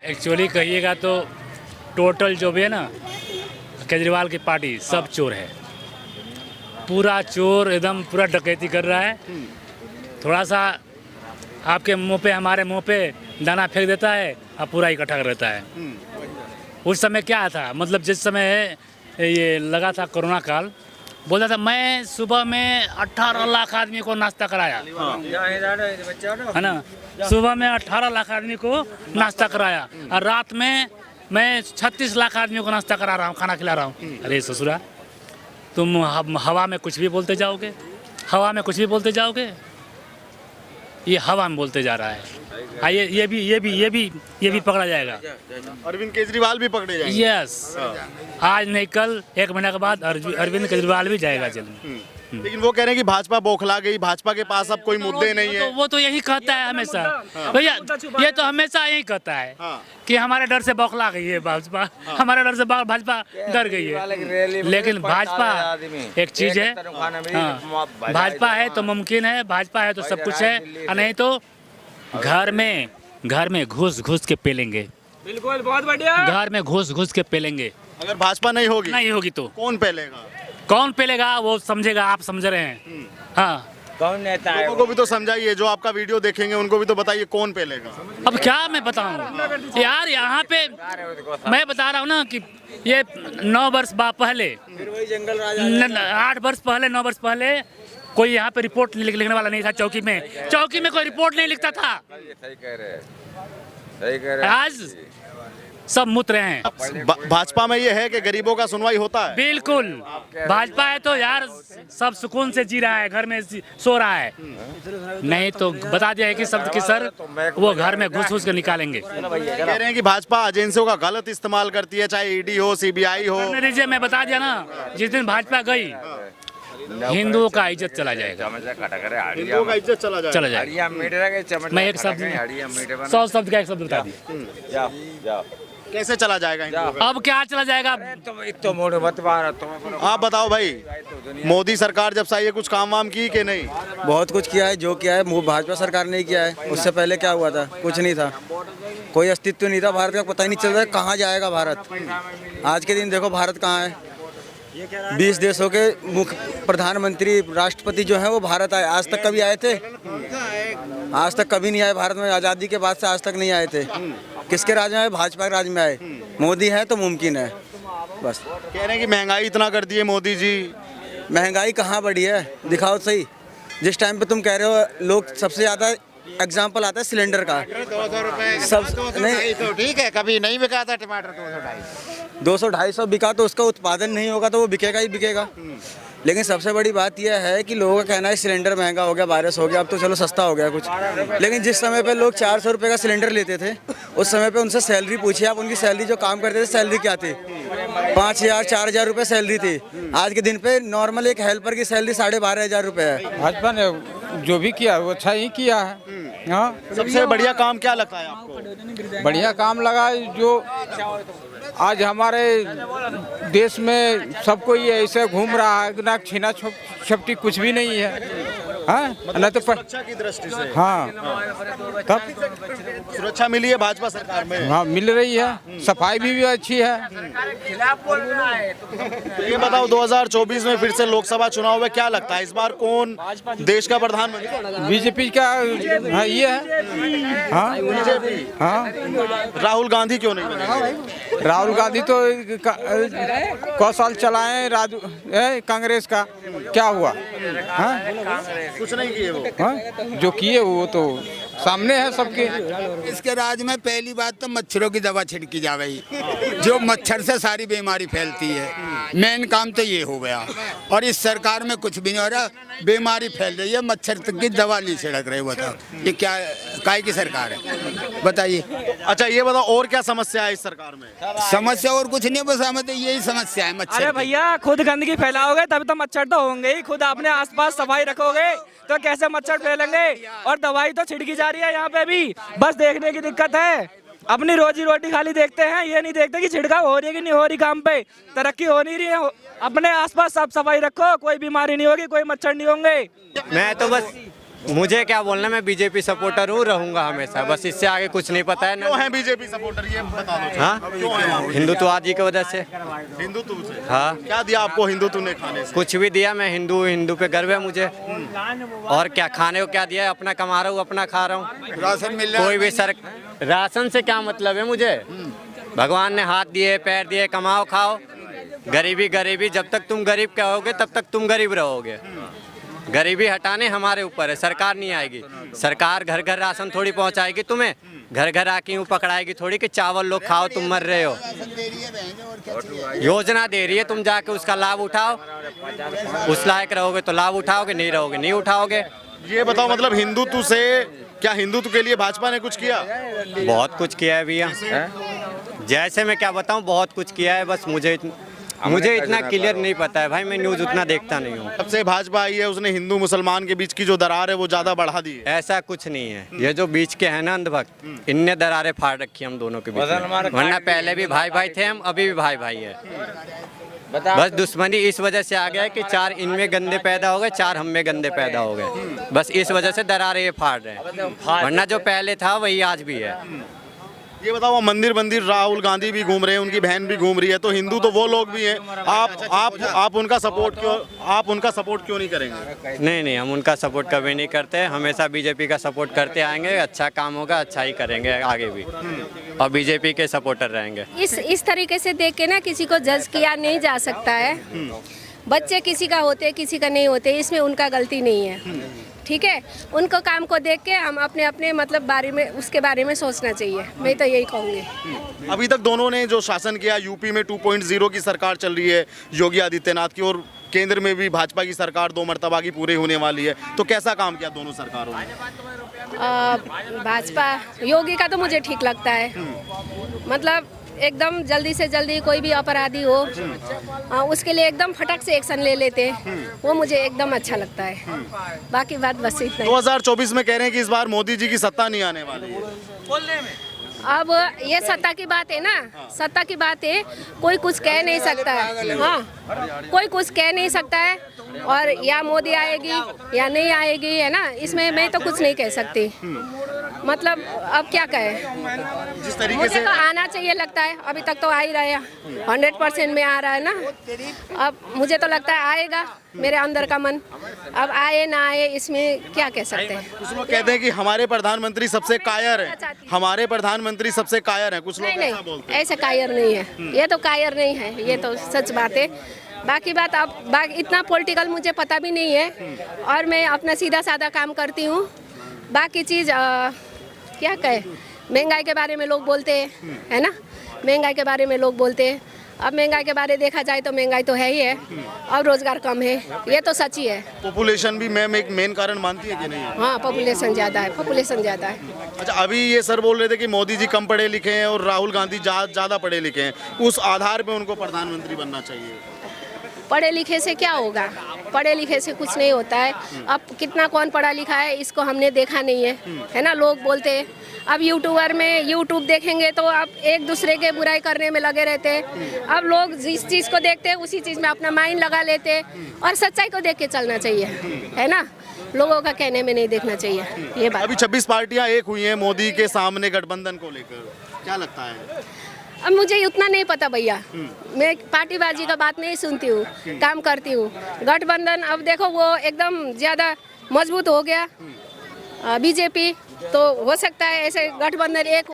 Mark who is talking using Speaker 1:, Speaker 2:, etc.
Speaker 1: Actually कहिएगा तो total जो भी है ना केजरीवाल की पार्टी सब चोर है, पूरा चोर एकदम पूरा डकैती कर रहा है। थोड़ा सा आपके मुंह पे हमारे मुंह पे दाना फेंक देता है और पूरा इकट्ठा कर देता है। उस समय क्या था, मतलब जिस समय ये लगा था कोरोना काल, बोलता था मैं सुबह में 18 लाख आदमी को नाश्ता कराया, है ना। सुबह में 18 लाख आदमी को नाश्ता कराया और रात में मैं 36 लाख आदमियों को नाश्ता करा रहा हूँ, खाना खिला रहा हूँ। अरे ससुरा, तुम हवा में कुछ भी बोलते जाओगे, हवा में कुछ भी बोलते जाओगे, ये हवा में बोलते जा रहा है। ये भी पकड़ा जाएगा।
Speaker 2: अरविंद केजरीवाल भी पकड़े जाएंगे।
Speaker 1: यस, आज नहीं कल, 1 महीने के बाद अरविंद केजरीवाल भी जाएगा जेल में।
Speaker 2: लेकिन वो कह रहे हैं कि भाजपा बौखला गई, भाजपा के पास अब कोई मुद्दे नहीं है।
Speaker 1: वो तो यही कहता है हमेशा भैया, ये तो हमेशा यही कहता है कि हमारे डर से बौखला गई है भाजपा, हमारे डर से भाजपा डर गई है। लेकिन भाजपा एक चीज है, भाजपा है तो मुमकिन है, भाजपा है तो सब कुछ है, और नहीं तो घर में घुस के पेलेंगे।
Speaker 3: बिल्कुल, बहुत बढ़िया।
Speaker 1: घर में घुस के पेलेंगे।
Speaker 2: अगर भाजपा नहीं होगी
Speaker 1: तो
Speaker 2: कौन पहलेगा?
Speaker 1: कौन पेलेगा वो समझेगा, आप समझ रहे हैं। हाँ,
Speaker 3: कौन नेता है?
Speaker 2: लोगों को भी तो समझाइए, जो आपका वीडियो देखेंगे उनको भी तो बताइए कौन पहलेगा।
Speaker 1: अब क्या मैं बताऊं यार, यहाँ पे मैं बता रहा हूँ ना कि ये 9 वर्ष पहले, 8 वर्ष पहले, 9 वर्ष पहले कोई यहाँ पे रिपोर्ट लिखने वाला नहीं था। चौकी में कोई रिपोर्ट नहीं लिखता था।
Speaker 4: सही कह रहे।
Speaker 1: आज सब मुत रहे हैं।
Speaker 2: भाजपा में ये है कि गरीबों का सुनवाई होता है।
Speaker 1: बिल्कुल, भाजपा है तो यार सब सुकून से जी रहा है, घर में सो रहा है। नहीं तो बता दिया है कि शब्द की सर वो घर में घुस के निकालेंगे।
Speaker 2: कह रहे हैं कि भाजपा एजेंसियों का गलत इस्तेमाल करती है, चाहे ईडी हो, सीबीआई हो।
Speaker 1: मैं बता दिया ना, जिस दिन भाजपा गई हिंदुओं का इज्जत चला जाएगा।
Speaker 2: हिंदुओं का इज्जत चला जाएगा।
Speaker 1: मैं एक शब्द 100 शब्द का एक शब्द बता दिया।
Speaker 2: कैसे चला जाएगा?
Speaker 1: अब क्या चला जाएगा?
Speaker 2: आप बताओ भाई, मोदी सरकार जब से आई है कुछ काम वाम की कि नहीं?
Speaker 5: बहुत कुछ किया है, जो किया है वो भाजपा सरकार ने किया है। उससे पहले क्या हुआ था? कुछ नहीं था, कोई अस्तित्व नहीं था भारत का। पता ही नहीं चल रहा है कहाँ जाएगा भारत। आज के दिन देखो भारत कहाँ है। 20 देशों के मुख्य प्रधानमंत्री, राष्ट्रपति जो है वो भारत आए। आज तक कभी आए थे? आज तक कभी नहीं आए भारत में। आज़ादी के बाद से आज तक नहीं आए थे। किसके राज में आए? भाजपा के राज में आए। मोदी है तो मुमकिन है। बस
Speaker 2: कह रहे हैं कि महंगाई इतना कर दी है मोदी जी।
Speaker 5: महंगाई कहाँ बढ़ी है? दिखाओ सही। जिस टाइम पे तुम कह रहे हो, लोग सबसे ज़्यादा एग्जाम्पल आता है सिलेंडर का।
Speaker 4: 200 रुपए
Speaker 5: सब
Speaker 4: नहीं तो ठीक है, कभी नहीं बिका था टमाटर
Speaker 5: 200-250 बिका तो उसका उत्पादन नहीं होगा तो वो बिकेगा ही बिकेगा। लेकिन सबसे बड़ी बात यह है कि लोगों का कहना है सिलेंडर महंगा हो गया, वायरस हो गया, अब तो चलो सस्ता हो गया कुछ। लेकिन जिस समय पे लोग 400 रुपये का सिलेंडर लेते थे, उस समय पे उनसे सैलरी पूछिए आप, उनकी सैलरी जो काम करते थे सैलरी क्या थी? 5,000-4,000 रुपये सैलरी थी। आज के दिन पे नॉर्मल एक हेल्पर की सैलरी 12,500 रुपये है।
Speaker 6: भाजपा ने जो भी किया वो अच्छा ही किया है। हाँ,
Speaker 2: सबसे बढ़िया काम क्या लगता है आपको?
Speaker 6: बढ़िया काम लगा जो आज हमारे देश में सब कोई ऐसे घूम रहा है, ना छीना छपटी कुछ भी नहीं है। हाँ, न तो
Speaker 2: सुरक्षा की दृष्टि से।
Speaker 6: हाँ, तब
Speaker 2: सुरक्षा मिली है भाजपा सरकार में।
Speaker 6: हाँ, मिल रही है। सफाई भी अच्छी है।
Speaker 2: तो ये बताओ 2024 में फिर से लोकसभा चुनाव में क्या लगता है इस बार कौन देश का प्रधानमंत्री?
Speaker 6: बीजेपी का ये है। हाँ, हाँ,
Speaker 2: राहुल गांधी क्यों नहीं बने?
Speaker 6: राहुल गांधी तो कौशल चलाए कांग्रेस का, क्या हुआ? हाँ,
Speaker 2: कुछ नहीं किए वो।
Speaker 6: हाँ, जो किए वो तो सामने है सबके।
Speaker 7: इसके राज में पहली बात तो मच्छरों की दवा छिड़की जा रही, जो मच्छर से सारी बीमारी फैलती है। मेन काम तो ये हो गया। और इस सरकार में कुछ भी नहीं हो रहा, बीमारी फैल रही है, मच्छर तक की दवा नहीं छिड़क रहे। बताओ ये क्या काय की सरकार है? बताइए।
Speaker 2: अच्छा ये बताओ और क्या समस्या है इस सरकार में?
Speaker 7: समस्या और कुछ नहीं, बस हमें तो यही समस्या है, मच्छर।
Speaker 3: अरे भैया, खुद गंदगी फैलाओगे तब तो मच्छर तो होंगे ही। खुद अपने आसपास सफाई रखोगे तो कैसे मच्छर फैलेंगे? और दवाई तो छिड़की जा रही है यहाँ पे भी, बस देखने की दिक्कत है। अपनी रोजी रोटी खाली देखते हैं, ये नहीं देखते कि छिड़काव हो रही है कि नहीं हो रही, काम पे तरक्की हो नहीं रही है। अपने आसपास साफ सफाई रखो, कोई बीमारी नहीं होगी, कोई मच्छर नहीं होंगे।
Speaker 8: मैं तो बस मुझे क्या बोलना, मैं बीजेपी सपोर्टर हूँ, रहूंगा हमेशा, बस इससे आगे कुछ नहीं पता है
Speaker 2: क्यों
Speaker 8: ना।
Speaker 2: है बीजेपी सपोर्टर ये बता दो।
Speaker 8: हाँ,
Speaker 2: क्यों है आप?
Speaker 8: हिंदुत्ववादी की वजह से।
Speaker 2: हिंदुत्व से?
Speaker 8: हाँ,
Speaker 2: क्या दिया आपको हिंदुत्व ने खाने से?
Speaker 8: कुछ भी दिया, मैं हिंदू हूँ, हिंदू पे गर्व है मुझे। और क्या खाने को क्या दिया है, अपना कमा रहा हूँ, अपना खा रहा हूँ।
Speaker 7: राशन मिल रहा
Speaker 8: कोई भी सर, राशन से क्या मतलब है मुझे? भगवान ने हाथ दिए, पैर दिए, कमाओ खाओ। गरीबी गरीबी, जब तक तुम गरीब कहोगे तब तक तुम गरीब रहोगे। गरीबी हटाने हमारे ऊपर है, सरकार नहीं आएगी। सरकार घर घर राशन थोड़ी पहुंचाएगी तुम्हें, घर घर आके यूँ पकड़ाएगी थोड़ी कि चावल लो खाओ तुम मर रहे हो। योजना दे रही है, तुम जाके उसका लाभ उठाओ, उस लायक रहोगे तो लाभ उठाओगे, नहीं रहोगे नहीं उठाओगे।
Speaker 2: ये बताओ मतलब हिंदुत्व से क्या, हिंदुत्व के लिए भाजपा ने कुछ किया?
Speaker 8: बहुत कुछ किया है भैया, जैसे मैं क्या बताऊं, बहुत कुछ किया है, बस मुझे इतना क्लियर नहीं पता है भाई, मैं न्यूज़ उतना देखता नहीं हूँ।
Speaker 2: जब से भाजपा आई है उसने हिंदू मुसलमान के बीच की जो दरार है वो ज्यादा बढ़ा दी है।
Speaker 8: ऐसा कुछ नहीं है, ये जो बीच के हैं ना अंधभक्त, इनने दरारें फाड़ रखी हम दोनों के बीच में। वरना पहले भी भाई भाई थे हम, अभी भी भाई भाई है। बस दुश्मनी इस वजह से आ गया है कि 4 इनमें गंदे पैदा हो गए, 4 हम में गंदे पैदा हो गए, बस इस वजह से दरारें ये फाड़ रहे हैं। वरना जो पहले था वही आज भी है।
Speaker 2: ये बताओ मंदिर मंदिर राहुल गांधी भी घूम रहे हैं, उनकी बहन भी घूम रही है, तो हिंदू तो वो लोग भी हैं, आप उनका सपोर्ट क्यों नहीं करेंगे?
Speaker 8: नहीं, हम उनका सपोर्ट कभी नहीं करते, हमेशा बीजेपी का सपोर्ट करते आएंगे। अच्छा काम होगा, अच्छा ही करेंगे आगे भी, और बीजेपी के सपोर्टर रहेंगे।
Speaker 9: इस तरीके से देख के ना किसी को जज किया नहीं जा सकता है। बच्चे किसी का होते किसी का नहीं होते, इसमें उनका गलती नहीं है। ठीक है, उनको काम को देख के हम अपने अपने मतलब बारे में, उसके बारे में सोचना चाहिए, मैं तो यही कहूँगी।
Speaker 2: अभी तक दोनों ने जो शासन किया, यूपी में 2.0 की सरकार चल रही है योगी आदित्यनाथ की, और केंद्र में भी भाजपा की सरकार 2 मर्तबा की पूरी होने वाली है, तो कैसा काम किया दोनों सरकारों ने?
Speaker 9: भाजपा योगी का तो मुझे ठीक लगता है, मतलब एकदम जल्दी से जल्दी कोई भी अपराधी हो उसके लिए एकदम फटक से एक्शन ले लेते, वो मुझे एकदम अच्छा लगता है। बाकी बात बस इतना ही।
Speaker 2: 2024 में कह रहे हैं कि इस बार मोदी जी की सत्ता नहीं आने वाली है।
Speaker 9: अब ये सत्ता की बात है ना, सत्ता की बात है, कोई कुछ कह नहीं सकता है। हाँ, कोई कुछ कह नहीं सकता है, और या मोदी आएगी या नहीं आएगी, है ना, इसमें मैं तो कुछ नहीं कह सकती। मतलब अब क्या कहें,
Speaker 2: जिस तरीके
Speaker 9: मुझे
Speaker 2: से
Speaker 9: तो आना चाहिए लगता है, अभी तक तो आ ही रहा है, 100% में आ रहा है ना। अब मुझे तो लगता है आएगा, मेरे अंदर का मन, अब आए ना आए इसमें क्या कह सकते हैं।
Speaker 2: कुछ लोग कहते हैं कि हमारे प्रधानमंत्री सबसे कायर है, हमारे प्रधानमंत्री सबसे कायर है, कुछ लोग ऐसा बोलते हैं।
Speaker 9: ऐसे कायर नहीं है, ये तो कायर नहीं है, ये तो सच बात है। बाकी बात अब इतना पॉलिटिकल मुझे पता भी नहीं है, और मैं अपना सीधा साधा काम करती हूँ। बाकी चीज़ क्या कहे, महंगाई के बारे में लोग बोलते हैं, है ना, महंगाई के बारे में लोग बोलते हैं। अब महंगाई के बारे देखा जाए तो महंगाई तो है ही है, और रोजगार कम है, ये तो सच ही है।
Speaker 2: पॉपुलेशन भी मैम एक मेन कारण मानती है कि नहीं?
Speaker 9: हाँ, पॉपुलेशन ज़्यादा है, पॉपुलेशन ज़्यादा है।
Speaker 2: अच्छा, अभी ये सर बोल रहे थे कि मोदी जी कम पढ़े लिखे हैं और राहुल गांधी ज़्यादा पढ़े लिखे हैं, उस आधार पे उनको प्रधानमंत्री बनना चाहिए।
Speaker 9: पढ़े लिखे से क्या होगा, पढ़े लिखे से कुछ नहीं होता है। अब कितना कौन पढ़ा लिखा है इसको हमने देखा नहीं है ना, लोग बोलते हैं। अब यूट्यूबर में यूट्यूब देखेंगे तो अब एक दूसरे के बुराई करने में लगे रहते हैं। अब लोग जिस चीज़ को देखते हैं उसी चीज़ में अपना माइंड लगा लेते हैं, और सच्चाई को देख के चलना चाहिए, है ना, लोगों का कहने में नहीं देखना चाहिए ये बात।
Speaker 2: अभी 26 पार्टियां एक हुई हैं मोदी के सामने गठबंधन को लेकर, क्या लगता है?
Speaker 9: अब मुझे उतना नहीं पता भैया, मैं पार्टीबाजी का बात नहीं सुनती हूँ, काम करती हूँ। गठबंधन अब देखो वो एकदम ज़्यादा मजबूत हो गया बीजेपी, तो हो सकता है ऐसे गठबंधन एक